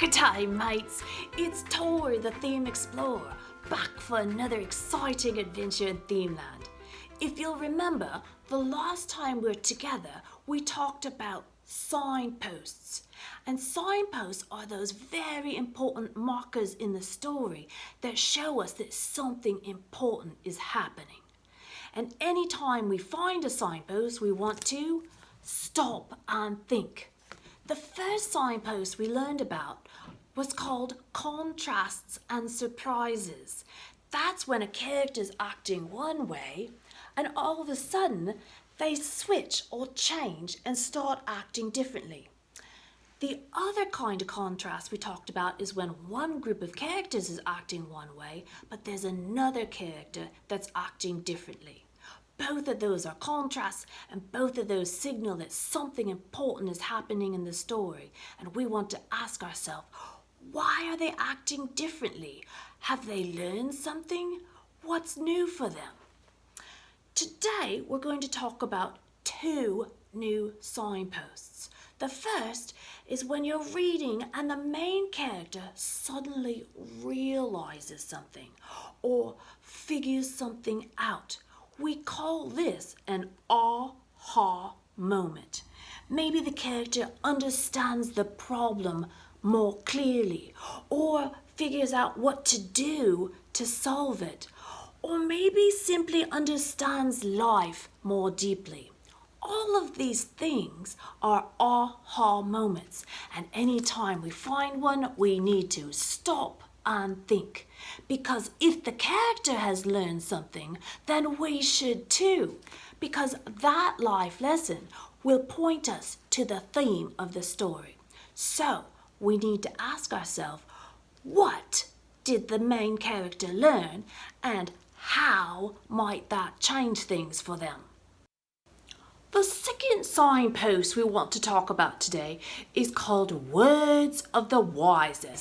G'day mates, it's Tori the Theme Explorer, back for another exciting adventure in Themeland. If you'll remember, the last time we were together, we talked about signposts. And signposts are those very important markers in the story that show us that something important is happening. And anytime we find a signpost, we want to stop and think. The first signpost we learned about was called contrasts and surprises. That's when a character's acting one way and all of a sudden they switch or change and start acting differently. The other kind of contrast we talked about is when one group of characters is acting one way, but there's another character that's acting differently. Both of those are contrasts, and both of those signal that something important is happening in the story. And we want to ask ourselves, why are they acting differently? Have they learned something? What's new for them? Today, we're going to talk about two new signposts. The first is when you're reading and the main character suddenly realizes something or figures something out. We call this an aha moment. Maybe the character understands the problem more clearly or figures out what to do to solve it, or maybe simply understands life more deeply. All of these things are aha moments, and anytime we find one, we need to stop and think. Because if the character has learned something, then we should too. Because that life lesson will point us to the theme of the story. So we need to ask ourselves, what did the main character learn and how might that change things for them? The second signpost we want to talk about today is called Words of the Wiser.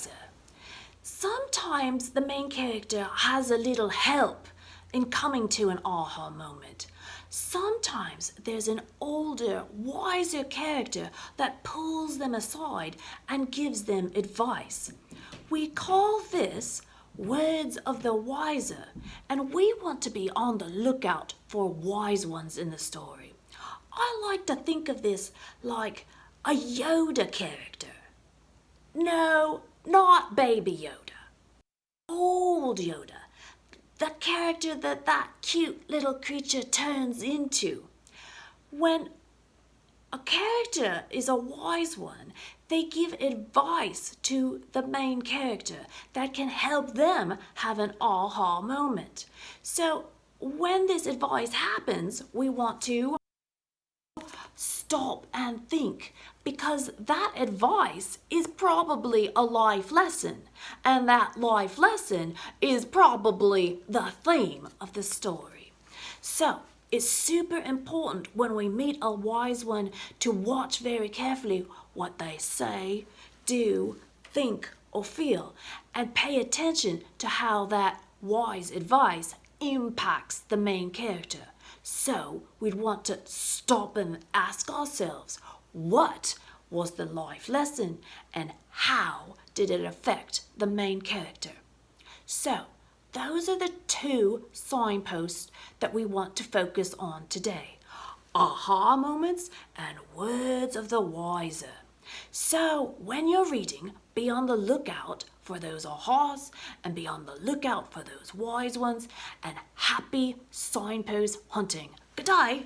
Sometimes the main character has a little help in coming to an aha moment. Sometimes there's an older, wiser character that pulls them aside and gives them advice. We call this Words of the Wiser, and we want to be on the lookout for wise ones in the story. I like to think of this like a Yoda character. No, not Baby Yoda. Old Yoda. The character that cute little creature turns into. When a character is a wise one, they give advice to the main character that can help them have an aha moment. So when this advice happens, we want to stop and think, because that advice is probably a life lesson, and that life lesson is probably the theme of the story. So it's super important when we meet a wise one to watch very carefully what they say, do, think, or feel, and pay attention to how that wise advice impacts the main character. So we'd want to stop and ask ourselves, what was the life lesson and how did it affect the main character? So those are the two signposts that we want to focus on today. Aha moments and words of the wiser. So when you're reading, be on the lookout for those ahas and be on the lookout for those wise ones, and happy signpost hunting. Good day.